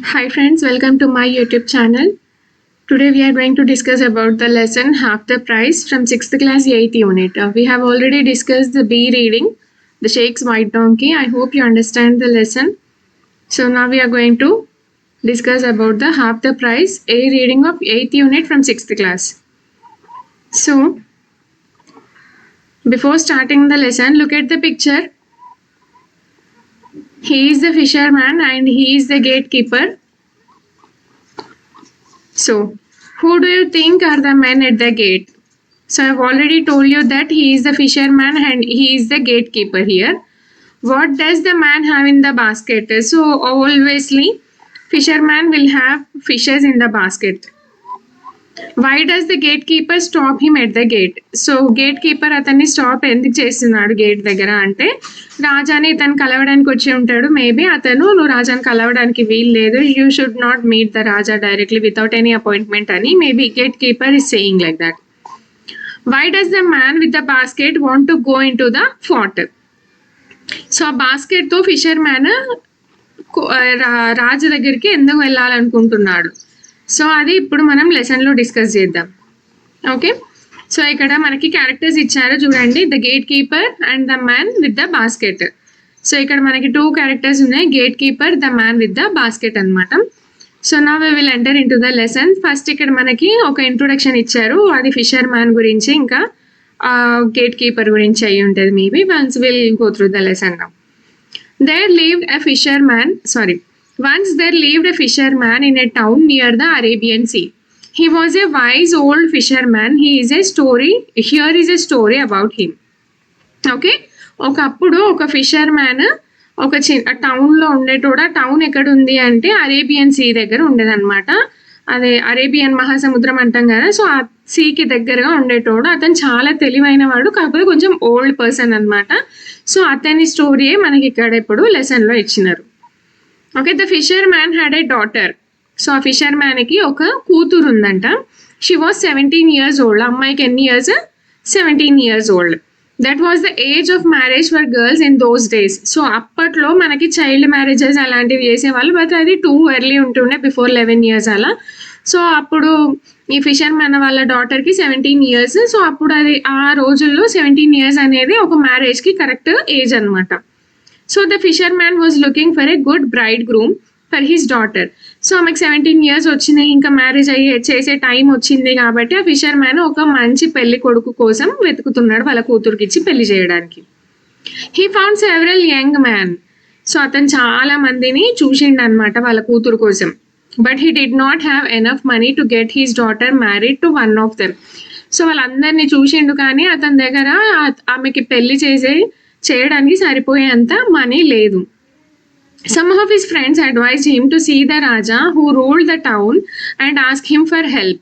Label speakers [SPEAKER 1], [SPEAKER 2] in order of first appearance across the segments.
[SPEAKER 1] Hi friends, welcome to my YouTube channel. Today we are going to discuss about the lesson Half the Price from 6th class 8th unit. We have already discussed the B reading, the Shakes's White Donkey. I hope you understand the lesson. So now we are going to discuss about the Half the Price A reading of 8th unit from 6th class. So before starting the lesson, look at the picture. He is the fisherman and he is the gatekeeper. So, who do you think are the men at the gate? So, I've already told you that he is the fisherman and he is the gatekeeper here. What does the man have in the basket? So, obviously, fisherman will have fishes in the basket. Why does the gatekeeper stop him at the gate? So gate keeper అతన్ని stop ఎందుకు చేస్తున్నాడు gate దగ్గర అంటే రాజాని ఇతను కలవడానికి వచ్చి ఉంటాడు. మేబీ అతను నువ్వు రాజాని కలవడానికి వీలు లేదు, you should not meet the raja directly without any appointment అని maybe gatekeeper is saying like that. Why does the man with the basket want to go in to the fort? So ఆ బాస్కెట్తో fissure man రాజు దగ్గరికి ఎందుకు వెళ్ళాలనుకుంటున్నాడు? So అది ఇప్పుడు మనం లెసన్లో discuss చేద్దాం. ఓకే, సో ఇక్కడ మనకి క్యారెక్టర్స్ ఇచ్చారు చూడండి, the gatekeeper and the man with the basket. So ఇక్కడ మనకి 2 క్యారెక్టర్స్ ఉన్నాయి, gatekeeper, the man with the basket అనమాట. సో నా we will enter in to the lesson. First ఇక్కడ మనకి ఒక ఇంట్రొడక్షన్ ఇచ్చారు, అది ఫిషర్ మ్యాన్ గురించి ఇంకా గేట్ కీపర్ గురించి అయ్యి ఉంటుంది maybe. Once will go through the lesson now. There lived a fisherman, once there lived a fisherman in a town near the Arabian Sea. He was a wise old fisherman. Here is a story about him. Okay, ఒకప్పుడు ఒక fissure man ఒక టౌన్లో ఉండేటోడ. Town ఎక్కడ ఉంది అంటే Arabian sea దగ్గర ఉండేదన్నమాట. అదే అరేబియన్ మహాసముద్రం అంటాం కదా, సో ఆ సీకి దగ్గరగా ఉండేటోడు. అతను చాలా తెలివైన వాడు, కాకపోతే కొంచెం ఓల్డ్ పర్సన్ అనమాట. సో అతని స్టోరీయే మనకి ఇక్కడ ఇప్పుడు లెసన్లో ఇచ్చినారు. Okay, the fissure man had a daughter. So ఆ ఫిషర్ మ్యాన్కి ఒక కూతురు ఉందంట. She was 17 years old. అమ్మాయికి ఎన్ని years? 17 years old. That was the age of marriage for girls in those days. So అప్పట్లో మనకి చైల్డ్ మ్యారేజెస్ అలాంటివి చేసేవాళ్ళు, బట్ అది టూ ఎర్లీ ఉంటుండే, బిఫోర్ 11 years అలా. సో అప్పుడు ఈ ఫిషర్ మ్యాన్ వాళ్ళ డాటర్కి 17 years. సో అప్పుడు అది ఆ రోజుల్లో 17 years అనేది ఒక మ్యారేజ్కి కరెక్ట్ ఏజ్ అనమాట. So the fisherman was looking for a good braid groom for his daughter. So ఆమెకు 17 years వచ్చినాయి, ఇంకా మ్యారేజ్ చేసే టైం వచ్చింది కాబట్టి ఆ ఫిషర్ మ్యాన్ ఒక మంచి పెళ్లి కొడుకు కోసం వెతుకుతున్నాడు వాళ్ళ కూతురికి ఇచ్చి పెళ్లి చేయడానికి. He found several young man. So అతను చాలా మందిని చూసిండు అనమాట వాళ్ళ కూతురు కోసం. But he did not have enough money to get his daughter married to one of them. So వాళ్ళందరినీ చూసిండు కానీ అతని దగ్గర ఆమెకి పెళ్లి చేయడానికి సరిపోయేంత మనీ లేదు. Some of his friends advised him to see the Raja who ruled the town and ask him for help.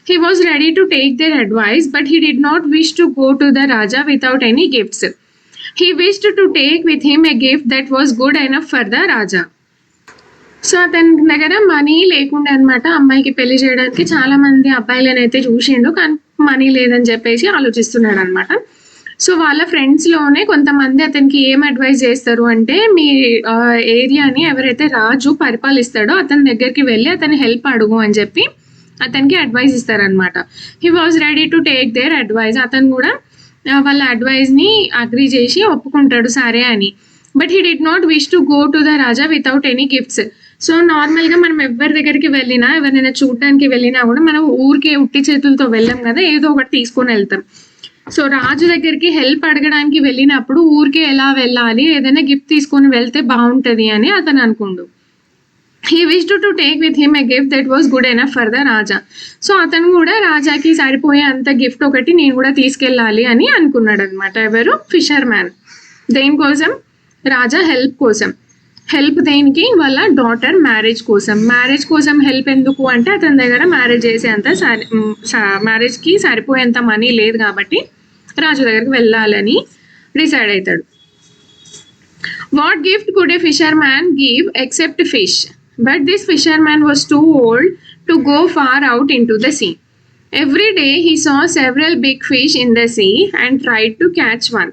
[SPEAKER 1] He was ready to take their advice, but he did not wish to go to the Raja without any gifts. He wished to take with him a gift that was good enough for the Raja. So అతని దగ్గర money లేకుండా అనమాట అమ్మాయికి పెళ్లి చేయడానికి. చాలా మంది అబ్బాయిలను అయితే చూసిండు కానీ మనీ లేదని చెప్పేసి ఆలోచిస్తున్నాడు అనమాట. సో వాళ్ళ ఫ్రెండ్స్లోనే కొంతమంది అతనికి ఏం అడ్వైజ్ చేస్తారు అంటే, మీ ఏరియాని ఎవరైతే రాజు పరిపాలిస్తాడో అతని దగ్గరికి వెళ్ళి అతని హెల్ప్ అడుగు అని చెప్పి అతనికి అడ్వైజ్ ఇస్తారనమాట. He was ready to take their advice. అతను కూడా వాళ్ళ అడ్వైజ్ని అగ్రీ చేసి ఒప్పుకుంటాడు సరే అని. But he did not wish to go to the raja without any gifts. So నార్మల్గా మనం ఎవరి దగ్గరికి వెళ్ళినా, ఎవరినైనా చూడడానికి వెళ్ళినా కూడా మనం ఊరికే ఉట్టి చేతులతో వెళ్ళాం కదా, ఏదో ఒకటి తీసుకొని వెళ్తాం. సో రాజు దగ్గరికి హెల్ప్ అడగడానికి వెళ్ళినప్పుడు ఊరికే ఎలా వెళ్ళాలి, ఏదైనా గిఫ్ట్ తీసుకొని వెళ్తే బాగుంటుంది అని అతను అనుకుండు. He wished to take with him a gift that was good enough for the raja. So అతను కూడా రాజాకి సరిపోయే అంత గిఫ్ట్ ఒకటి నేను కూడా తీసుకెళ్ళాలి అని అనుకున్నాడు అనమాట. ఎవరు? Fissure man. దేనికోసం? రాజా హెల్ప్ కోసం. హెల్ప్ దేనికి? వాళ్ళ డాటర్ మ్యారేజ్ కోసం. మ్యారేజ్ కోసం హెల్ప్ ఎందుకు అంటే అతని దగ్గర మ్యారేజ్ చేసేంత మ్యారేజ్కి సరిపోయేంత మనీ లేదు కాబట్టి రాజు దగ్గరికి వెళ్ళాలని డిసైడ్ అవుతాడు. What gift could a fisherman give except fish? But this fisherman was too old to go far out in to the sea. Every day he saw several big fish in the sea and tried to catch one.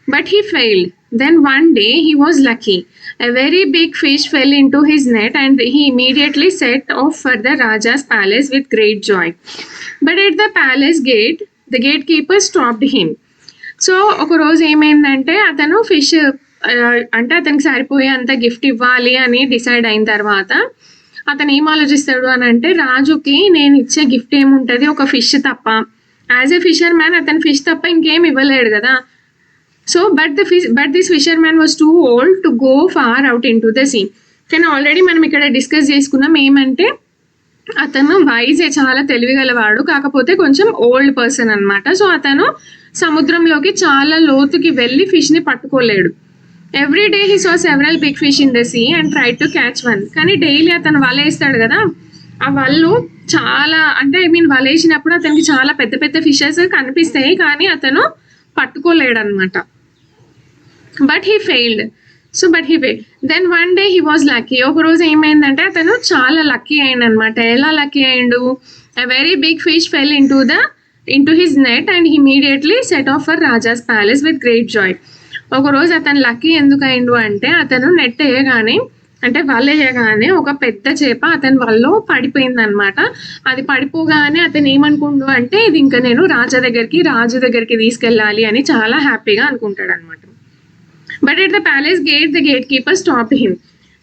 [SPEAKER 1] But he failed. Then one day he was lucky. A very big fish fell into his net and he immediately set off for the Raja's palace with great joy. But at the palace gate, the gatekeeper stopped him. So ఒకరోజు ఏమైందంటే అతను fish అంటే అతనికి సరిపోయే అంత gift ఇవ్వాలి అని decide అయిన తర్వాత అతను ఏం ఆలోచిస్తాడు అని అంటే, రాజుకి నేను ఇచ్చే గిఫ్ట్ ఏముంటుంది, ఒక ఫిష్ తప్ప. యాజ్ ఎ ఫిషర్ మ్యాన్ అతను ఫిష్ తప్ప ఇంకేం ఇవ్వలేడు కదా. So but this fisherman was too old to go far out in to the sea. కానీ ఆల్రెడీ మనం ఇక్కడ డిస్కస్ చేసుకున్నాం ఏమంటే అతను వైజే, చాలా తెలివిగలవాడు, కాకపోతే కొంచెం ఓల్డ్ పర్సన్ అనమాట. సో అతను సముద్రంలోకి చాలా లోతుకి వెళ్ళి ఫిష్ని పట్టుకోలేడు. Every day he saw several big fish in the sea and try to catch one. కానీ డైలీ అతను వల వేస్తాడు కదా, ఆ వల్లు చాలా అంటే వలేసినప్పుడు అతనికి చాలా పెద్ద పెద్ద ఫిషెస్ కనిపిస్తాయి, కానీ అతను పట్టుకోలేడు అనమాట. But he failed. Then one day he was lucky. ఒకరోజు ఏమైందంటే అతను చాలా లక్కీ అయిండు అనమాట. ఎలా లక్కీ అయిండు? A very big fish fell into his net and he immediately set off for Raja's palace with great joy. ఒకరోజు అతను లక్కీ ఎందుకు అయిండు అంటే అతను నెట్ వేయగానే అంటే వల వేయగానే ఒక పెద్ద చేప అతని వల్లో పడిపోయింది అనమాట. అది పడిపోగానే అతను ఏమనుకుండు అంటే ఇది ఇంకా నేను రాజు దగ్గరికి తీసుకెళ్ళాలి అని చాలా హ్యాపీగా అనుకుంటాడు అనమాట. But at the palace gate the gate keeper stop him.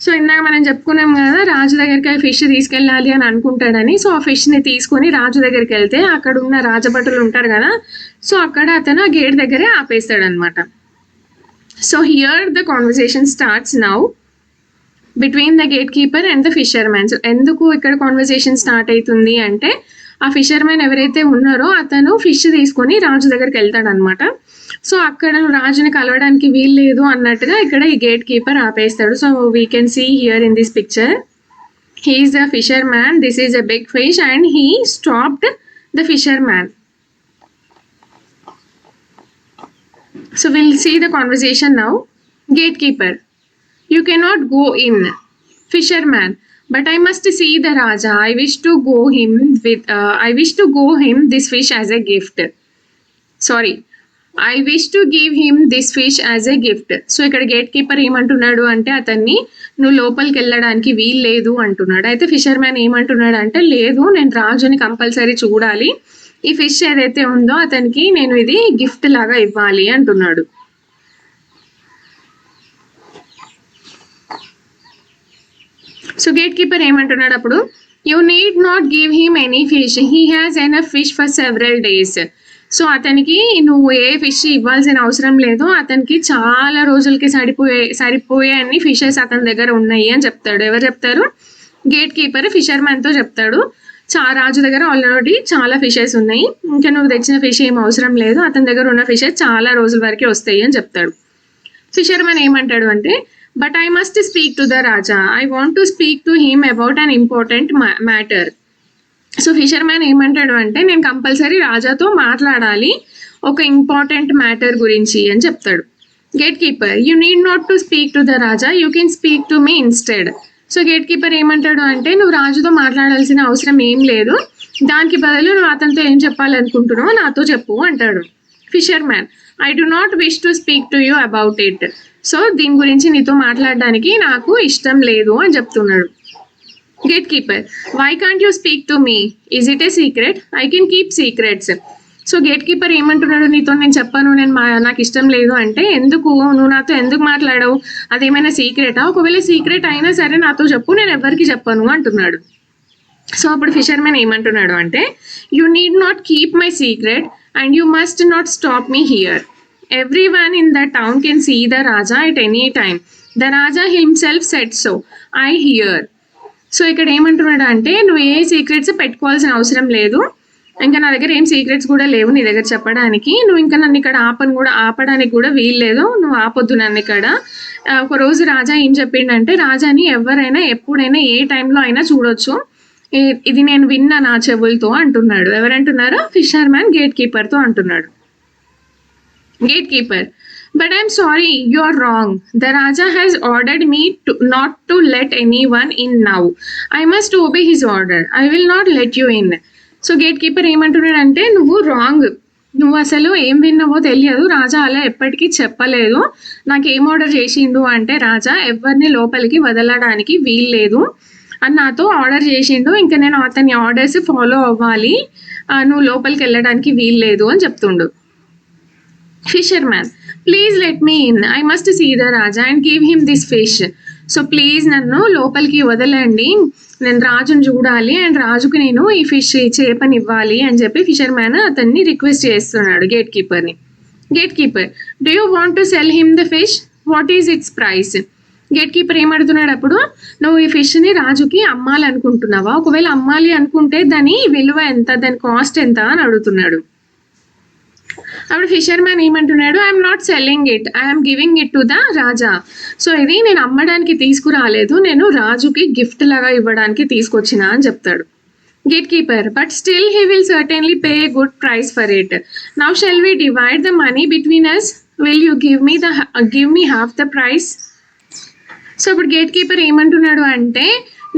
[SPEAKER 1] So ఇందాక మనం చెప్పుకున్నాం కదా, రాజు దగ్గరికి ఆ ఫిష్ తీసుకెళ్ళాలి అని అనుకుంటాడని. సో ఆ ఫిష్ని తీసుకొని రాజు దగ్గరికి వెళ్తే అక్కడ ఉన్న రాజభటులు ఉంటారు కదా, సో అక్కడ అతను ఆ గేట్ దగ్గరే ఆపేస్తాడు అనమాట. So here the conversation starts now between the gatekeeper and the fisherman. So ఎందుకు ఇక్కడ కాన్వర్సేషన్ స్టార్ట్ అవుతుంది అంటే ఆ ఫిషర్ మ్యాన్ ఎవరైతే ఉన్నారో అతను ఫిష్ తీసుకొని రాజు దగ్గరికి వెళ్తాడు అనమాట. సో అక్కడ రాజుని కలవడానికి వీలు లేదు అన్నట్టుగా ఇక్కడ ఈ గేట్ కీపర్ ఆపేస్తాడు. So we can see here in this picture he is the fisherman, this is a big fish and he stopped the fisherman. So will see the conversation now. Gatekeeper, you cannot go in. Fisherman, but I must see the Raja. I wish to go him this fish as a gift. Sorry, I wish to give him this fish as a gift. So ఇక్కడ gate keeper ఏమంటున్నాడు అంటే అతన్ని నువ్వు లోపలికి వెళ్ళడానికి వీలు లేదు అంటున్నాడు. అయితే ఫిషర్ మ్యాన్ ఏమంటున్నాడు అంటే లేదు, నేను రాజుని కంపల్సరీ చూడాలి, ఈ ఫిష్ ఏదైతే ఉందో అతనికి నేను ఇది గిఫ్ట్ లాగా ఇవ్వాలి అంటున్నాడు. సో గేట్ కీపర్ ఏమంటున్నాడు అప్పుడు, you need not give him any fish, he has enough fish for several days. So అతనికి నువ్వు ఏ ఫిష్ ఇవ్వాల్సిన అవసరం లేదు, అతనికి చాలా రోజులకి సరిపోయే అన్ని ఫిషెస్ అతని దగ్గర ఉన్నాయి అని చెప్తాడు. ఎవరు చెప్తారు? గేట్ కీపర్ ఫిషర్ మ్యాన్తో చెప్తాడు. రాజు దగ్గర ఆల్రెడీ చాలా ఫిషెస్ ఉన్నాయి, ఇంకా నువ్వు తెచ్చిన ఫిష్ ఏం అవసరం లేదు, అతని దగ్గర ఉన్న ఫిషెస్ చాలా రోజుల వరకు వస్తాయి అని చెప్తాడు. ఫిషర్ మ్యాన్ ఏమంటాడు అంటే, but I must speak to the Raja, I want to speak to him about an important matter. So fisherman ఏమంటాడు అంటే నేను కంపల్సరీ రాజాతో మాట్లాడాలి ఒక ఇంపార్టెంట్ మ్యాటర్ గురించి అని చెప్తాడు. Gatekeeper, you need not to speak to the Raja, you can speak to me instead. So gatekeeper ఏమంటాడు అంటే నువ్వు రాజుతో మాట్లాడాల్సిన అవసరం ఏం లేదు, దానికి బదులు నువ్వు అతనితో ఏం చెప్పాలనుకుంటున్నావో నాతో చెప్పు అంటాడు. Fisherman, I do not wish to speak to you about it. So దీని గురించి నీతో మాట్లాడడానికి నాకు ఇష్టం లేదు అని చెప్తున్నాడు. Gatekeeper, why can't you speak to me, is it a secret, I can keep secrets. So gatekeeper ఏమంటున్నాడు, నీతో నేను చెప్పాను, నాకు ఇష్టం లేదు అంటే ఎందుకు నువ్వు నాతో ఎందుకు మాట్లాడవు, అదేమైనా సీక్రెటా, ఒకవేళ సీక్రెట్ అయినా సరే నాతో చెప్పు, నేను ఎవరికి చెప్పను అంటున్నాడు. సో అప్పుడు ఫిషర్మెన్ ఏమంటున్నాడు అంటే you need not keep my secret and you must not stop me here. Everyone in the town can see the Raja at any time. The Raja himself said so. I hear. So ఇక్కడ ఏమంటున్నాడు అంటే నువ్వు ఏ secrets పెట్టుకోవాల్సిన అవసరం లేదు, ఇంకా నా దగ్గర ఏం సీక్రెట్స్ కూడా లేవు నీ దగ్గర చెప్పడానికి, నువ్వు ఇంకా నన్ను ఇక్కడ ఆపడానికి కూడా వీల్లేదు, నువ్వు ఆపొద్దు నన్ను ఇక్కడ. ఒకరోజు రాజా ఏం చెప్పిండంటే రాజాని ఎవరైనా ఎప్పుడైనా ఏ టైంలో అయినా చూడొచ్చు, ఇది నేను విన్నా నా చెవులతో అంటున్నాడు. ఎవరంటున్నారు? ఫిషర్ మ్యాన్ గేట్ కీపర్తో అంటున్నాడు. Gatekeeper, but I'm sorry, you are wrong. The Raja has ordered me not to let anyone in now. I must obey his order. I will not let you in. So gatekeeper ఏమంటున్నాడు అంటే నువ్వు wrong, నువ్వు అసలు ఏం విన్నావో తెలియదు, రాజా అలా ఎప్పటికీ చెప్పలేదు. నాకు ఏం ఆర్డర్ చేసిండు అంటే రాజా ఎవరిని లోపలికి వదలడానికి వీల్లేదు అని నాతో ఆర్డర్ చేసిండు. ఇంకా నేను అతని ఆర్డర్స్ ఫాలో అవ్వాలి, నువ్వు లోపలికి వెళ్ళడానికి వీల్లేదు అని చెప్తుండు. Fisherman, please let me in, I must see the raja and give him this fish. So please నన్ను లోపలికి వదలండి, నేను రాజుని చూడాలి అండ్ రాజుకి నేను ఈ ఫిష్ చేపని ఇవ్వాలి అని చెప్పి ఫిషర్మ్యాన్ అతన్ని రిక్వెస్ట్ చేస్తున్నాడు గేట్ కీపర్ని. Gatekeeper, do you want to sell him the fish, what is its price? Gatekeeper ఏమడుతున్నాడు అప్పుడు, నువ్వు ఈ ఫిష్ని రాజుకి అమ్మాలనుకుంటున్నావా, ఒకవేళ అమ్మాలి అనుకుంటే దాని విలువ ఎంత, దాని కాస్ట్ ఎంత అని అడుగుతున్నాడు. అప్పుడు ఫిషర్మ్యాన్ ఏమంటున్నాడు, I'm not selling it, I'm giving it to the raja. So ఇది నేను అమ్మడానికి తీసుకురాలేదు, నేను రాజుకి గిఫ్ట్ లాగా ఇవ్వడానికి తీసుకొచ్చిన అని చెప్తాడు. Gatekeeper, but still he will certainly pay a good price for it. Now shall we divide the money between us, will you give me half the price? So ఇప్పుడు గేట్ కీపర్ ఏమంటున్నాడు అంటే,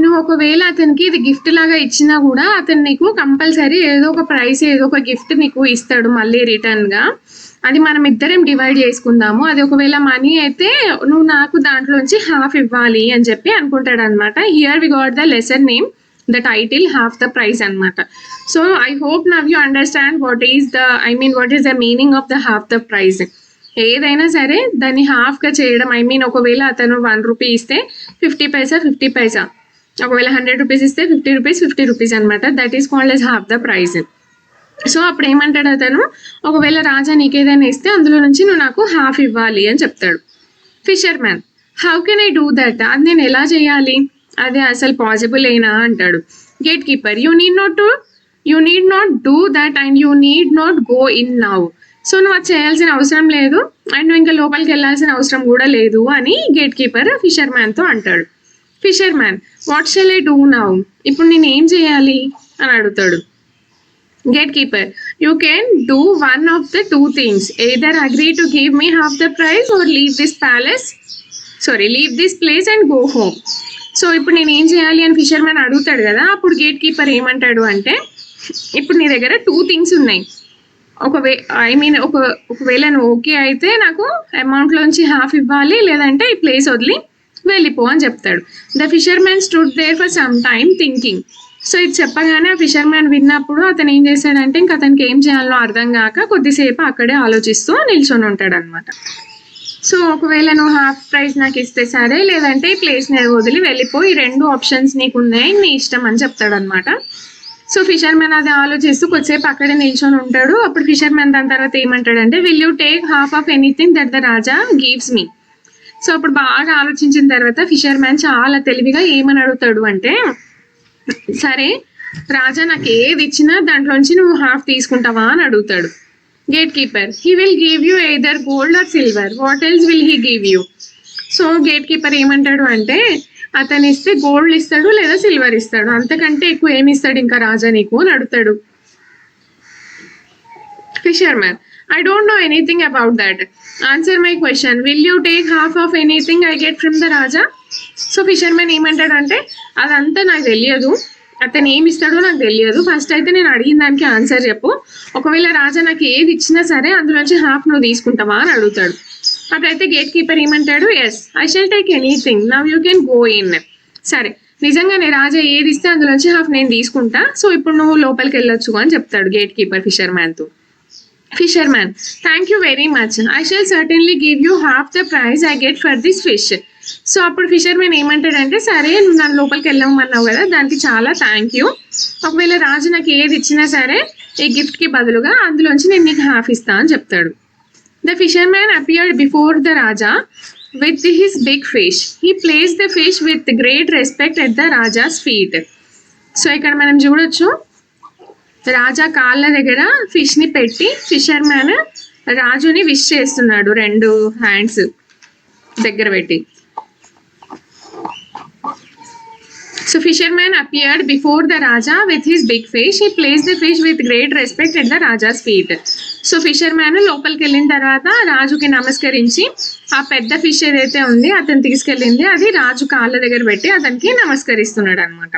[SPEAKER 1] నువ్వు ఒకవేళ అతనికి ఇది gift లాగా ఇచ్చినా కూడా అతను నీకు కంపల్సరీ ఏదో ఒక ప్రైస్, ఏదో ఒక గిఫ్ట్ నీకు ఇస్తాడు మళ్ళీ రిటర్న్గా. అది మనం ఇద్దరం డివైడ్ చేసుకుందాము, అది ఒకవేళ మనీ అయితే నువ్వు నాకు దాంట్లోంచి హాఫ్ ఇవ్వాలి అని చెప్పి అనుకుంటాడు అనమాట. Here we got the lesson name, the title half the price అనమాట. So I hope now you understand what is the meaning of the half the price. ఏదైనా సరే దాన్ని హాఫ్గా చేయడం, ఒకవేళ అతను 1 రూపీ ఇస్తే 50 పైసా 50 పైసా, ఒకవేళ 100 రూపీస్ ఇస్తే 50 రూపీస్ 50 రూపీస్ అనమాట. That is called as half the price. So అప్పుడు ఏమంటాడు అతను, ఒకవేళ రాజా నీకేదైనా ఇస్తే అందులో నుంచి నువ్వు నాకు హాఫ్ ఇవ్వాలి అని చెప్తాడు. Fisherman, how can I do that, అది నేను ఎలా చేయాలి, అది అసలు పాసిబుల్ అయినా అంటాడు. Gate keeper, you need not do that and you need not go in now. So నువ్వు అది చేయాల్సిన అవసరం లేదు అండ్ నువ్వు ఇంకా లోపలికి వెళ్ళాల్సిన అవసరం కూడా లేదు అని గేట్ కీపర్ ఫిషర్మ్యాన్తో అంటాడు. Fisherman, what shall I do now, ఇప్పుడు నేను ఏం చేయాలి అని అడుగుతాడు. Gatekeeper, you can do one of the 2 things, either agree to give me half the price or leave this place and go home. So ఇప్పుడు నేను ఏం చేయాలి అని ఫిషర్మ్యాన్ అడుగుతాడు కదా. అప్పుడు గేట్ కీపర్ ఏమంటాడు అంటే, ఇప్పుడు నీ దగ్గర 2 థింగ్స్ ఉన్నాయి, ఒకవేళ నువ్వు ఓకే అయితే నాకు అమౌంట్లోంచి హాఫ్ ఇవ్వాలి, లేదంటే ఈ ప్లేస్ వదిలి వెళ్ళిపో అని చెప్తాడు. The fisherman stood there for some time thinking. So ఇది చెప్పగానే ఆ ఫిషర్మ్యాన్ విన్నప్పుడు అతను ఏం చేశాడంటే, ఇంకా అతనికి ఏం చేయాలో అర్థం కాక కొద్దిసేపు అక్కడే ఆలోచిస్తూ నిల్చొని ఉంటాడు అనమాట. సో ఒకవేళ నువ్వు హాఫ్ ప్రైస్ నాకు ఇస్తే సరే, లేదంటే ఈ ప్లేస్ని వదిలి వెళ్ళిపోయి 2 ఆప్షన్స్ నీకు ఉన్నాయి, నీ ఇష్టం అని చెప్తాడు అనమాట. సో ఫిషర్మ్యాన్ అది ఆలోచిస్తూ కొద్దిసేపు అక్కడే నిల్చొని ఉంటాడు. అప్పుడు ఫిషర్మ్యాన్ దాని తర్వాత ఏమంటాడంటే, will you take half of anything that the Raja gives me. So అప్పుడు బాగా ఆలోచించిన తర్వాత ఫిషర్మ్యాన్ చాలా తెలివిగా ఏమని అడుగుతాడు అంటే, సరే రాజా నాకు ఏది ఇచ్చినా దాంట్లోంచి నువ్వు హాఫ్ తీసుకుంటావా అని అడుగుతాడు. Gate keeper, he will give you either gold or silver, what else will he give you. So gatekeeper ఏమంటాడు అంటే, అతను ఇస్తే గోల్డ్ ఇస్తాడు లేదా సిల్వర్ ఇస్తాడు, అంతకంటే ఎక్కువ ఏమి ఇస్తాడు ఇంకా రాజా నీకు అని అడుగుతాడు. Fisherman, I don't know anything about that. Answer my question. Will you take half of anything I get from the Raja? So fisherman ఏమంటాడంటే, అదంతా నాకు తెలియదు, అతను ఏమి ఇస్తాడో నాకు తెలియదు, ఫస్ట్ అయితే నేను అడిగిన దానికి ఆన్సర్ చెప్పు, ఒకవేళ రాజా నాకు ఏది ఇచ్చినా సరే అందులోంచి హాఫ్ నువ్వు తీసుకుంటావా అని అడుగుతాడు. అప్పుడైతే గేట్ కీపర్ ఏమంటాడు, yes I shall take anything, now you can go in. సరే నిజంగానే రాజా ఏది ఇస్తే అందులోంచి హాఫ్ నేను తీసుకుంటా, సో ఇప్పుడు నువ్వు లోపలికి వెళ్ళొచ్చు అని చెప్తాడు గేట్ కీపర్ ఫిషర్మ్యాన్తో. Fisherman, thank you very much, I shall certainly give you half the price I get for this fish. So అప్పుడు ఫిషర్మ్యాన్ ఏమంటాడంటే, సరే నువ్వు నన్ను లోపలికి వెళ్ళమన్నావు కదా, దానికి చాలా థ్యాంక్ యూ, ఒకవేళ రాజు నాకు ఏది ఇచ్చినా సరే ఈ గిఫ్ట్కి బదులుగా అందులోంచి నేను నీకు హాఫ్ ఇస్తా అని చెప్తాడు. The fisherman appeared before the Raja with his big fish. He placed the fish with great respect at the Raja's feet. So ఇక్కడ మనం చూడొచ్చు, రాజా కాళ్ళ దగ్గర ఫిష్ని పెట్టి ఫిషర్మ్యాన్ రాజుని విష్ చేస్తున్నాడు 2 హ్యాండ్స్ దగ్గర పెట్టి. So fisherman appeared before the Raja with his big fish. He placed the fish with great respect at the Raja's feet. So fisherman లోపలికి వెళ్ళిన తర్వాత రాజుకి నమస్కరించి ఆ పెద్ద ఫిష్ ఏదైతే ఉంది అతను తీసుకెళ్ళింది అది రాజు కాళ్ళ దగ్గర పెట్టి అతనికి నమస్కరిస్తున్నాడు అనమాట.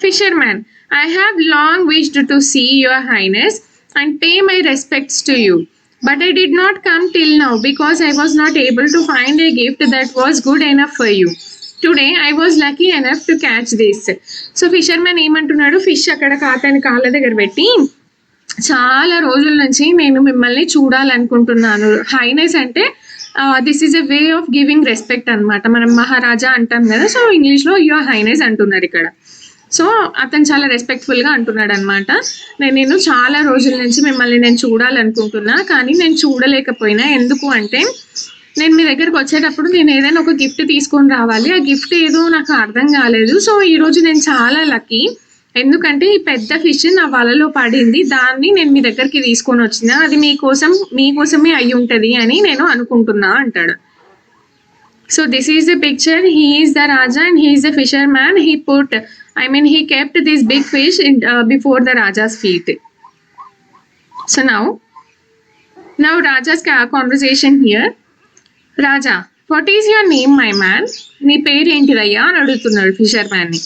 [SPEAKER 1] Fisherman, I have long wished to see your highness. and pay my respects to you. But I did not come till now because I was not able to find a gift that was good enough for you. Today I was lucky enough to catch this. So fissure man ఏమంటున్నాడు, fish అక్కడ అతని కాళ్ళ దగ్గర పెట్టి, చాలా రోజుల నుంచి నేను మిమ్మల్ని చూడాలనుకుంటున్నాను. హైనెస్ అంటే this is a way of giving respect అనమాట. మనం మహారాజా అంటాం కదా, సో ఇంగ్లీష్లో యువర్ హైనెస్ అంటున్నారు ఇక్కడ. సో అతను చాలా రెస్పెక్ట్ఫుల్గా అంటున్నాడు అనమాట. నేను చాలా రోజుల నుంచి మిమ్మల్ని నేను చూడాలనుకుంటున్నా, కానీ నేను చూడలేకపోయినా. ఎందుకు అంటే నేను మీ దగ్గరకు వచ్చేటప్పుడు నేను ఏదైనా ఒక గిఫ్ట్ తీసుకొని రావాలి, ఆ గిఫ్ట్ ఏదో నాకు అర్థం కాలేదు. సో ఈరోజు నేను చాలా లక్కీ, ఎందుకంటే ఈ పెద్ద ఫిష్ నా వలలో పడింది, దాన్ని నేను మీ దగ్గరికి తీసుకొని వచ్చిన, అది మీకోసమే అయి ఉంటుంది అని నేను అనుకుంటున్నా అంటాడు. So this is the picture. He is the raja and he is the fissure man. he kept this big fish before the Raja's feet. So now Raja's conversation here. Raja, what is your name, my man? నీ పేరు ఏంటిదయ్యా అని అడుగుతున్నాడు ఫిషర్ మ్యాన్ని.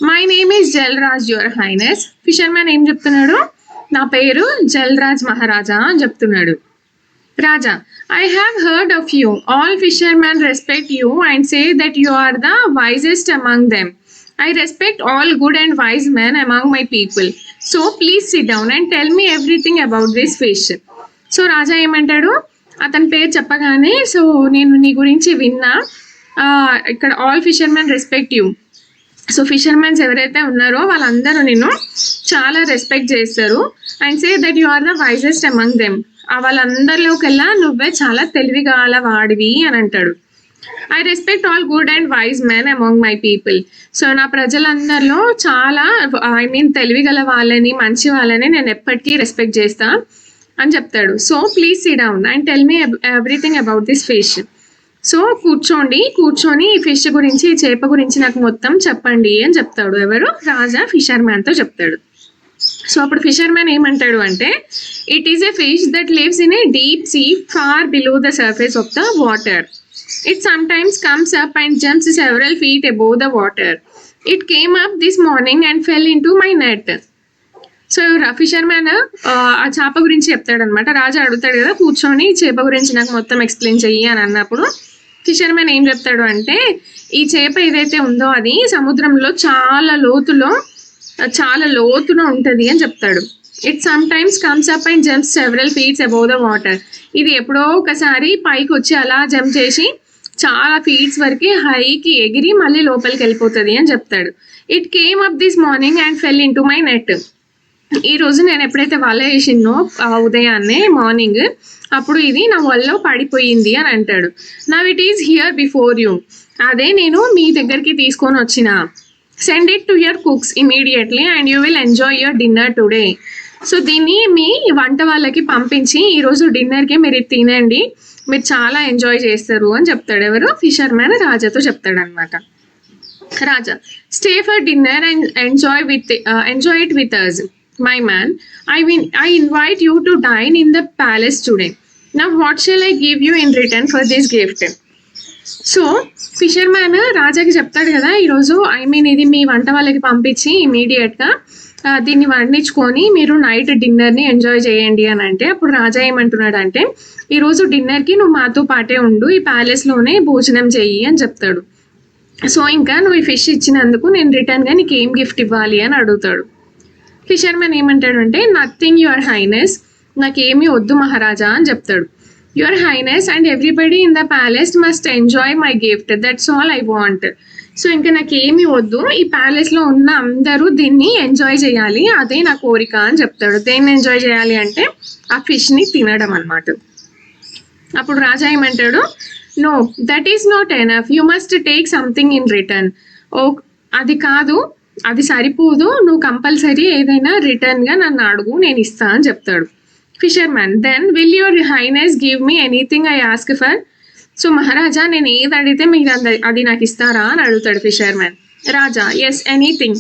[SPEAKER 1] My name is Jalraj, your highness. Fisherman ఏం చెప్తున్నాడు, నా పేరు జల్రాజ్ మహారాజా అని చెప్తున్నాడు. Raja, I have heard of you. All fishermen respect you and say that you are the wisest among them. I respect all good and wise men among my people. So please sit down and tell me everything about this fish. So raja ఏమంటాడు, అతని పేరు చెప్పగానే, so నేను నీ గురించి విన్నా, ఇక్కడ all fishermen respect you. So fishermens ఎవరైతే ఉన్నారో వాళ్ళందరూ నిన్ను చాలా రెస్పెక్ట్ చేస్తారు. And say that you are the wisest among them. వాళ్ళందరిలోకెల్లా నువ్వే చాలా తెలివిగల వాడివి అని అంటాడు. I respect all good and wise men among my people. So నా ప్రజలందరిలో చాలా తెలివిగల వాళ్ళని, మంచి వాళ్ళని నేను ఎప్పటికీ రెస్పెక్ట్ చేస్తా అని చెప్తాడు. So please SIT down and tell me everything about this fish. So కూర్చొని ఈ ఫిష్ గురించి, ఈ చేప గురించి నాకు మొత్తం చెప్పండి అని చెప్తాడు. ఎవరు? రాజా ఫిషర్ మ్యాన్తో చెప్తాడు. సో అప్పుడు ఫిషర్ మ్యాన్ ఏమంటాడు అంటే, it is a fish that lives in a deep sea far below the surface of the water. It sometimes comes up and jumps several feet above the water. It came up this morning and fell into my net. So fissure man ఆ చేప గురించి చెప్తాడనమాట. రాజా అడుగుతాడు కదా, కూర్చొని చేప గురించి నాకు మొత్తం ఎక్స్ప్లెయిన్ చెయ్యి అని అన్నప్పుడు ఫిషర్ మ్యాన్ ఏం చెప్తాడు అంటే, ఈ చేప ఏదైతే ఉందో అది సముద్రంలో చాలా లోతులో ఉంటుంది అని చెప్తాడు. It some times comes up and jumps several feets above the water. ఇది ఎప్పుడో ఒకసారి పైకి వచ్చి అలా జంప్ చేసి చాలా ఫీట్స్ వరకు హైకి ఎగిరి మళ్ళీ లోపలికి వెళ్ళిపోతుంది అని చెప్తాడు. It came up this morning and fell in to my net. ఈరోజు నేను ఎప్పుడైతే వల వేసినో ఉదయాన్నే మార్నింగ్, అప్పుడు ఇది నా వలలో పడిపోయింది అని అంటాడు. Now it is here before you. అదే నేను మీ దగ్గరికి తీసుకొని వచ్చిన. Send it to your cooks immediately and you will enjoy your dinner today. So దీన్ని మీ వంట వాళ్ళకి పంపించి ఈరోజు డిన్నర్కి మీరు ఇది తినండి, మీరు చాలా ఎంజాయ్ చేస్తారు అని చెప్తాడు. ఎవరు? ఫిషర్ మ్యాన్ రాజాతో చెప్తాడు అనమాట. Raja, stay for dinner and enjoy it with us my man. I invite you to dine in the palace today. Now what shall I give you in return for this gift? So fisherman రాజాకి చెప్తాడు కదా, ఈరోజు ఇది మీ వంట వాళ్ళకి పంపించి ఇమీడియట్గా దీన్ని వండించుకొని మీరు నైట్ డిన్నర్ని ఎంజాయ్ చేయండి అని అంటే, అప్పుడు రాజా ఏమంటున్నాడు అంటే, ఈరోజు డిన్నర్కి నువ్వు మాతో పాటే ఉండు, ఈ ప్యాలెస్లోనే భోజనం చెయ్యి అని చెప్తాడు. సో ఇంకా నువ్వు ఈ ఫిష్ ఇచ్చినందుకు నేను రిటర్న్గా నీకు ఏం గిఫ్ట్ ఇవ్వాలి అని అడుగుతాడు. ఫిషర్ మ్యాన్ ఏమంటాడు అంటే, నథింగ్ యువర్ హైనెస్, నాకేమీ వద్దు మహారాజా అని చెప్తాడు. Your highness and everybody in the palace must enjoy my gift, that's all I want. So ఇంకా నాకు ఏమి వద్దు, ఈ ప్యాలెస్లో ఉన్న అందరూ దీన్ని ఎంజాయ్ చేయాలి, అదే నా కోరిక అని చెప్తాడు. దేన్ని ఎంజాయ్ చేయాలి అంటే ఆ ఫిష్ని తినడం అన్నమాట. అప్పుడు రాజా ఏమంటాడు, no that is not enough, you must take something in return. ఓ అది కాదు, అది సరిపోదు, నువ్వు కంపల్సరీ ఏదైనా రిటర్న్గా నన్ను అడుగు, నేను ఇస్తా అని చెప్తాడు. Fisherman, then will your highness give me anything I ask for. So maharaja, నేను ఏది అడిగితే మీరు అది నాకు ఇస్తారా అని అడుగుతాడు fisherman. Raja, yes anything,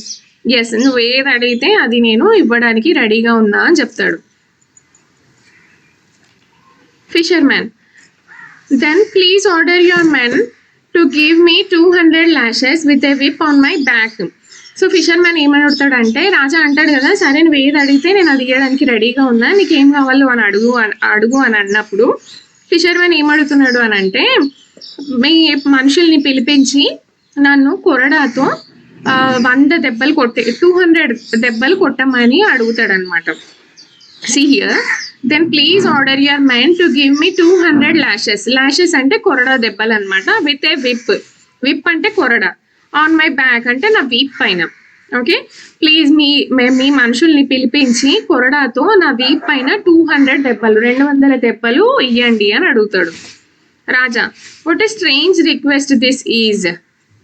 [SPEAKER 1] yes నువ్వు ఏది అడిగితే అది నేను ఇవ్వడానికి రెడీగా ఉన్నా అని చెప్తాడు. Fisherman, then please order your men to give me 200 lashes with a whip on my back. So fisherman ఏమని అడుగుతాడంటే, రాజా అంటాడు కదా, సరే నువ్వు ఏది అడిగితే నేను అది ఇవ్వడానికి రెడీగా ఉన్నా, నీకేం కావాలో అని అడుగు అని అన్నప్పుడు ఫిషర్ మ్యాన్ ఏమడుగుతున్నాడు అని అంటే, మీ మనుషుల్ని పిలిపించి నన్ను కొరడాతో 100 దెబ్బలు 200 దెబ్బలు కొట్టమని అడుగుతాడు అనమాట. See here, then please order your men to give me 200 lashes. Lashes అంటే కొరడా దెబ్బలు అనమాట. విత్ ఏ విప్ అంటే కొరడా, ఆన్ మై బ్యాక్ అంటే నా వీప్ పైన. ఓకే, ప్లీజ్ మీ మనుషుల్ని పిలిపించి కొరడాతో నా వీప్ పైన 200 దెబ్బలు 200 దెబ్బలు ఇయ్యండి అని అడుగుతాడు. Raja, what a strange request this is.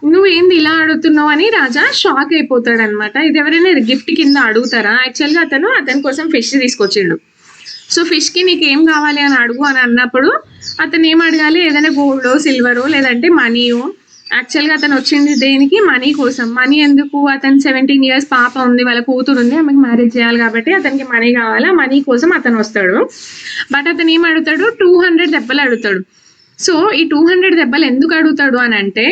[SPEAKER 1] నువ్వేంది ఇలా అడుగుతున్నావు అని రాజా షాక్ అయిపోతాడు అనమాట. ఇది ఎవరైనా గిఫ్ట్ కింద అడుగుతారా? యాక్చువల్గా అతని కోసం ఫిష్ తీసుకొచ్చిండు. సో ఫిష్కి నీకు ఏం కావాలి అని అడుగు అని అన్నప్పుడు అతను ఏం అడగాలి, ఏదైనా గోల్డో సిల్వరో లేదంటే మనీయో. యాక్చువల్గా అతను వచ్చింది దేనికి? మనీ కోసం. మనీ ఎందుకు? అతను 17 years పాప ఉంది, వాళ్ళ కూతురు ఉంది, ఆమెకు మ్యారేజ్ చేయాలి కాబట్టి అతనికి మనీ కావాలి. మనీ కోసం అతను వస్తాడు. బట్ అతను ఏం అడుగుతాడు? 200 దెబ్బలు అడుగుతాడు. సో ఈ 200 దెబ్బలు ఎందుకు అడుగుతాడు అని అంటే,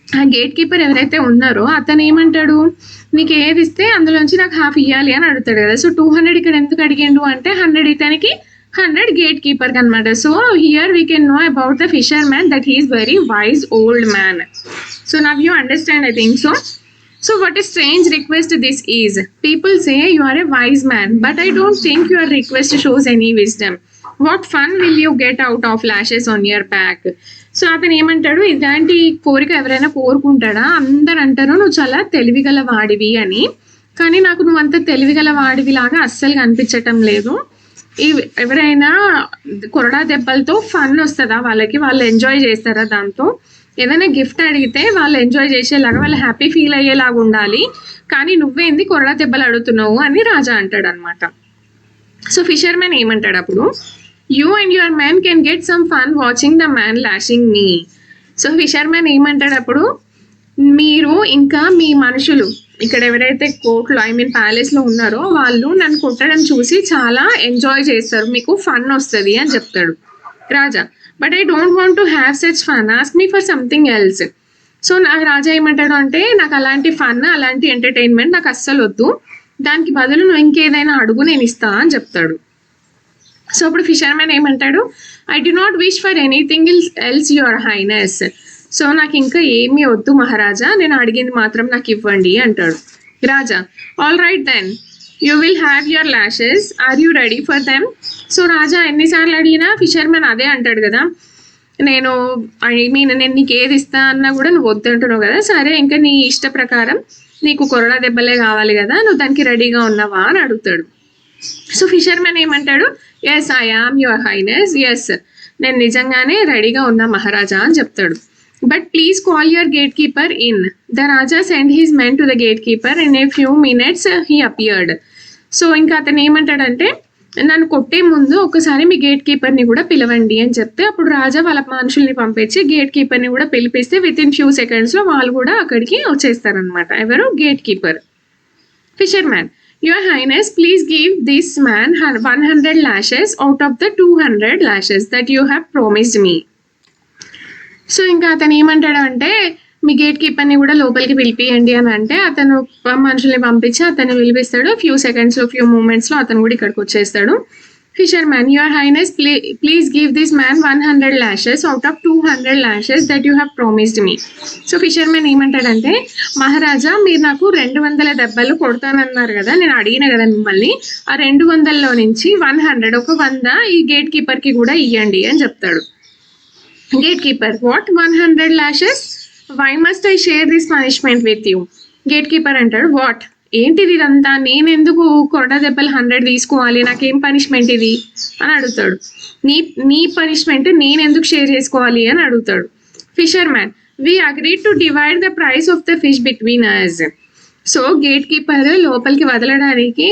[SPEAKER 1] ఆ గేట్ కీపర్ ఎవరైతే ఉన్నారో అతను ఏమంటాడు, నీకు ఏది ఇస్తే అందులోంచి నాకు హాఫ్ ఇవ్వాలి అని అడుగుతాడు కదా. సో 200 ఇక్కడ ఎందుకు అడిగిండు అంటే 100 ఇతనికి, 100 గేట్ కీపర్కి అనమాట. So here we can know about the fissure man that he is very wise old man. So now you understand, I think so. So what a strange request this is. People say you are a wise man, but I don't think your request shows any wisdom. What fun will you get out of lashes on your back? So అతను ఏమంటాడు, ఇలాంటి కోరిక ఎవరైనా కోరుకుంటాడా? అందరు అంటారు నువ్వు చాలా తెలివిగల వాడివి అని, కానీ నాకు నువ్వు అంత తెలివిగల వాడివి లాగా అస్సలు కనిపించటం లేదు. ఎవరైనా కొరడా దెబ్బలతో ఫన్ వస్తుందా వాళ్ళకి? వాళ్ళు ఎంజాయ్ చేస్తారా దాంతో? ఏదైనా గిఫ్ట్ అడిగితే వాళ్ళు ఎంజాయ్ చేసేలాగా, వాళ్ళు హ్యాపీ ఫీల్ అయ్యేలాగా ఉండాలి, కానీ నువ్వేంది కొరడా దెబ్బలు అడుగుతున్నావు అని రాజా అంటాడు అనమాట. సో ఫిషర్ మ్యాన్ ఏమంటాడు అప్పుడు, you and your man can get some fun watching the man lashing me. So fisherman ఏమంటాడు అప్పుడు, మీరు ఇంకా మీ మనుషులు ఇక్కడ ఎవరైతే కోర్టులో ప్యాలెస్లో ఉన్నారో వాళ్ళు నన్ను కొట్టడం చూసి చాలా ఎంజాయ్ చేస్తారు, మీకు ఫన్ వస్తుంది అని చెప్తాడు raja. But I don't want to have such fun, ask me for something else. So నాకు రాజా ఏమంటాడు అంటే, నాకు అలాంటి ఫన్ అలాంటి ఎంటర్టైన్మెంట్ నాకు అస్సలు వద్దు, దానికి బదులు నువ్వు ఇంకేదైనా అడుగు, నేను ఇస్తా అని చెప్తాడు. సో అప్పుడు ఫిషర్ మ్యాన్ ఏమంటాడు, I do not wish for anything else your highness. So నాకు ఇంకా ఏమీ వద్దు మహారాజా, నేను అడిగింది మాత్రం నాకు ఇవ్వండి అంటాడు raja. All right then, you will have your lashes, are you ready for them. So raja ఎన్నిసార్లు అడిగినా ఫిషర్ మ్యాన్ అదే అంటాడు కదా, నేను నీకు ఏది ఇస్తా అన్నా కూడా నువ్వు వద్దంటున్నావు కదా, సరే ఇంకా నీ ఇష్ట ప్రకారం నీకు కొరడా దెబ్బలే కావాలి కదా, నువ్వు దానికి రెడీగా ఉన్నావా అని అడుగుతాడు. సో ఫిషర్ మ్యాన్ ఏమంటాడు, yes I am your highness, yes నేను నిజంగానే రెడీగా ఉన్నా మహారాజా అని చెప్తాడు. But please call your gatekeeper in. The raja send his men to the gatekeeper. In a few minutes he appeared. So ఇంకా అతను ఏమంటాడంటే, నన్ను కొట్టే ముందు ఒకసారి మీ గేట్ కీపర్ని కూడా పిలవండి అని చెప్తే అప్పుడు రాజా వాళ్ళ మనుషుల్ని పంపించి గేట్ కీపర్ని కూడా పిలిపిస్తే విత్ ఇన్ ఫ్యూ సెకండ్స్లో వాళ్ళు కూడా అక్కడికి వచ్చేస్తారనమాట. ఎవరు? Gate keeper. Fissure man, your highness please give this man 100 lashes out of the 200 lashes that you have promised me. So ఇంకా అతను ఏమంటాడు అంటే, మీ గేట్ కీపర్ని కూడా లోపలికి పిలిపియండి అని అంటే అతను మనుషుల్ని పంపించి అతన్ని పిలిపిస్తాడు. ఫ్యూ సెకండ్స్లో ఫ్యూ మూమెంట్స్లో అతను కూడా ఇక్కడికి వచ్చేస్తాడు. Fissure man, your highness please give this man 100 lashes out of 200 lashes that you have promised me. So fissure man ఏమంటాడంటే, మహారాజా మీరు నాకు 200 దెబ్బలు కొడతానన్నారు కదా, నేను అడిగిన కదా మిమ్మల్ని, ఆ 200లో నుంచి 100 ఒక 100 ఈ గేట్ కీపర్కి కూడా ఇవ్వండి అని చెప్తాడు. Gatekeeper, what 100 lashes? Why must I share this punishment with you. Gatekeeper అంటాడు, వాట్ ఏంటిది ఇదంతా, నేను ఎందుకు కొరడా దెబ్బలు 100 తీసుకోవాలి, నాకేం పనిష్మెంట్ ఇది అని అడుగుతాడు. నీ పనిష్మెంట్ నేను ఎందుకు షేర్ చేసుకోవాలి అని అడుగుతాడు. Fisherman, we agreed to divide the price of the fish between us. So gatekeeper లోపలికి వదలడానికి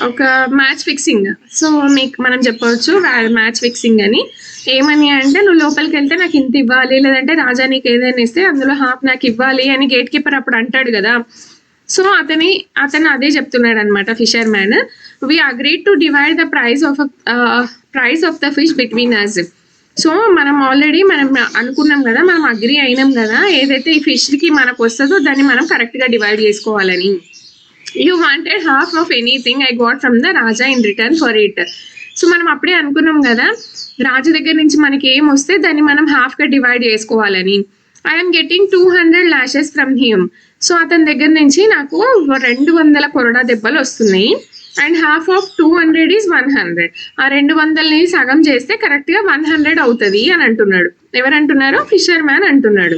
[SPEAKER 1] ఒక మ్యాచ్ ఫిక్సింగ్. సో మనం చెప్పవచ్చు మ్యాచ్ ఫిక్సింగ్ అని. ఏమని అంటే, నువ్వు లోపలికి వెళ్తే నాకు ఇంత ఇవ్వాలి, లేదంటే రాజా నీకు ఏదైనా ఇస్తే అందులో హాఫ్ నాకు ఇవ్వాలి అని గేట్ కీపర్ అప్పుడు అంటాడు కదా. సో అతను అదే చెప్తున్నాడు అనమాట fisherman. We agreed to divide the price of the fish between us. So మనం ఆల్రెడీ మనం అనుకున్నాం కదా, మనం అగ్రి అయినాం కదా, ఏదైతే ఈ ఫిష్కి మనకు వస్తుందో దాన్ని మనం కరెక్ట్గా డివైడ్ చేసుకోవాలని. You wanted half of anything I got from the Raja in return for it. So మనం అప్పుడే అనుకున్నాం కదా, రాజు దగ్గర నుంచి మనకి ఏం వస్తే దాన్ని మనం హాఫ్గా డివైడ్ చేసుకోవాలని. I'm getting 200 lashes from him. So అతని దగ్గర నుంచి నాకు 200 కొరడా దెబ్బలు వస్తున్నాయి. And half of 200 is 100. ఆ 200ని సగం చేస్తే కరెక్ట్గా 100 అవుతుంది అని అంటున్నాడు. ఎవరు అంటున్నారు? ఫిషర్ మ్యాన్ అంటున్నాడు.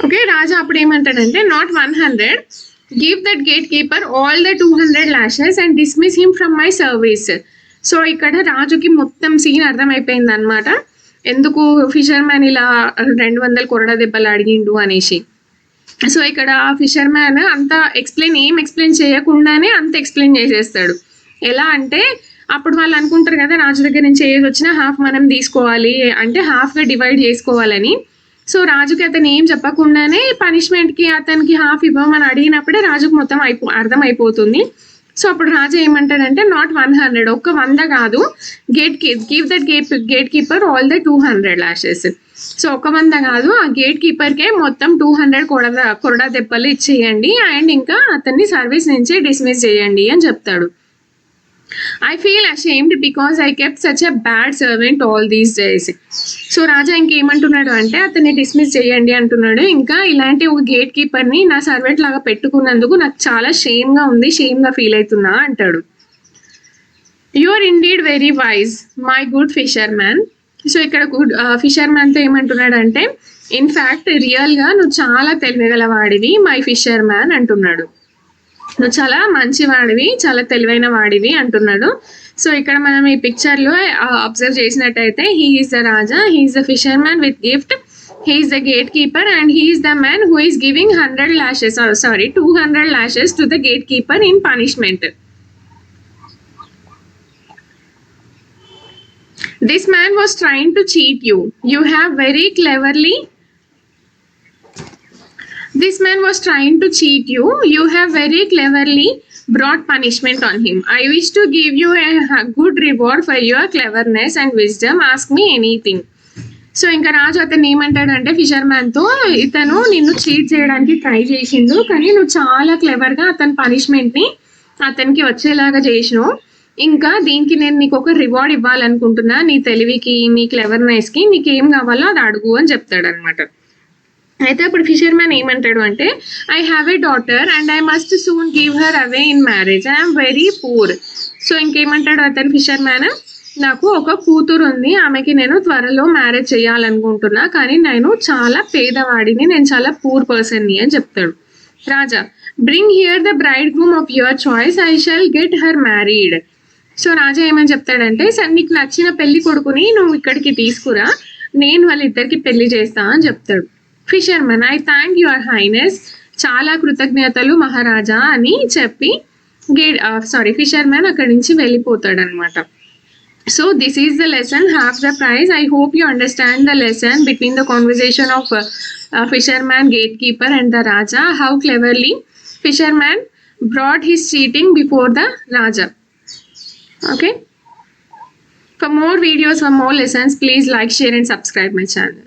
[SPEAKER 1] ఓకే, రాజా అప్పుడు ఏమంటాడంటే, not 100, give that gate keeper all the 200 lashes and dismiss him from my service. So ఇక్కడ రాజుకి మొత్తం సీన్ అర్థమైపోయింది అనమాట, ఎందుకు ఫిషర్ మ్యాన్ ఇలా 200 కొరడా దెబ్బలు అడిగిండు అనేసి. సో ఇక్కడ ఫిషర్ మ్యాన్ అంత ఏం ఎక్స్ప్లెయిన్ చేయకుండానే అంత ఎక్స్ప్లెయిన్ చేసేస్తాడు. ఎలా అంటే, అప్పుడు వాళ్ళు అనుకుంటారు కదా, రాజు దగ్గర నుంచి ఏది వచ్చినా హాఫ్ మనం తీసుకోవాలి అంటే హాఫ్గా డివైడ్ చేసుకోవాలని. సో రాజుకి అతను ఏం చెప్పకుండానే పనిష్మెంట్కి అతనికి హాఫ్ ఇవ్వమని అడిగినప్పుడే రాజుకు మొత్తం అర్థం అయిపోతుంది. సో అప్పుడు రాజు ఏమంటాడంటే, నాట్ 100, ఒక్క 100 కాదు, give that gate keeper all the 200 lashes. So ఒక 100 కాదు, ఆ గేట్ కీపర్కే మొత్తం 200 కొరడా దెబ్బలు ఇచ్చేయండి అండ్ ఇంకా అతన్ని సర్వీస్ నుంచి డిస్మిస్ చేయండి అని చెప్తాడు. I feel ashamed because I kept such a bad servant all these days. So raja ఇంకేమంటున్నాడు అంటే, అతన్ని డిస్మిస్ చేయండి అంటున్నాడు. ఇంకా ఇలాంటి ఒక గేట్ కీపర్ని నా సర్వెంట్ లాగా పెట్టుకున్నందుకు నాకు చాలా షేమ్గా ఉంది, షేమ్గా ఫీల్ అవుతున్నా అంటాడు. You are indeed very wise my good fisherman. So ఇక్కడ గుడ్ ఫిషర్ మ్యాన్తో ఏమంటున్నాడు అంటే, ఇన్ఫ్యాక్ట్ రియల్గా నువ్వు చాలా తెలివిగలవాడివి మై ఫిషర్ మ్యాన్ అంటున్నాడు. నువ్వు చాలా మంచివాడివి, చాలా తెలివైన వాడివి అంటున్నాడు. సో ఇక్కడ మనం ఈ పిక్చర్లో అబ్జర్వ్ చేసినట్టయితే, he is the Raja, he is the fissure man with gift, he is the gatekeeper and he is the man who is giving 200 lashes to the gatekeeper in punishment. This man was trying to cheat you. You have very cleverly brought punishment on him. I wish to give you a good reward for your cleverness and wisdom. Ask me anything. So ఇంకా రాజు అతను ఏమంటాడంటే fissure మ్యాన్తో, ఇతను నిన్ను cheat చేయడానికి try చేసిండు, కానీ నువ్వు చాలా క్లెవర్గా అతని పనిష్మెంట్ని అతనికి వచ్చేలాగా చేసినావు. ఇంకా దీనికి నేను నీకు ఒక రివార్డ్ ఇవ్వాలనుకుంటున్నా, నీ తెలివికి, నీ క్లెవర్నెస్కి, నీకు ఏం కావాలో అది అడుగు అని చెప్తాడు అనమాట. అయితే అప్పుడు ఫిషర్ మ్యాన్ ఏమంటాడు అంటే, I have a daughter and I must soon give her away in marriage, I'm very poor. So ఇంకేమంటాడు అతను ఫిషర్ మ్యాన్, నాకు ఒక కూతురు ఉంది, ఆమెకి నేను త్వరలో మ్యారేజ్ చేయాలనుకుంటున్నా, కానీ నేను చాలా పేదవాడిని, నేను చాలా పూర్ పర్సన్ని అని చెప్తాడు. Raja, bring here the bridegroom of your choice, I shall get her married. So raja ఏమని చెప్తాడంటే, సార్ నీకు నచ్చిన పెళ్లి కొడుకుని నువ్వు ఇక్కడికి తీసుకురా, నేను వాళ్ళిద్దరికి పెళ్లి చేస్తా అని చెప్తాడు. Fisherman, I thank your highness, చాలా కృతజ్ఞతలు మహారాజా అని చెప్పి ఫిషర్ మ్యాన్ అక్కడి నుంచి వెళ్ళిపోతాడు అనమాట. So this is the lesson, half the prize. I hope you understand the lesson between the conversation of fisherman, gatekeeper and the Raja, how cleverly fisherman brought his cheating before the Raja. Okay, for more videos, for more lessons, please like, share and subscribe my channel.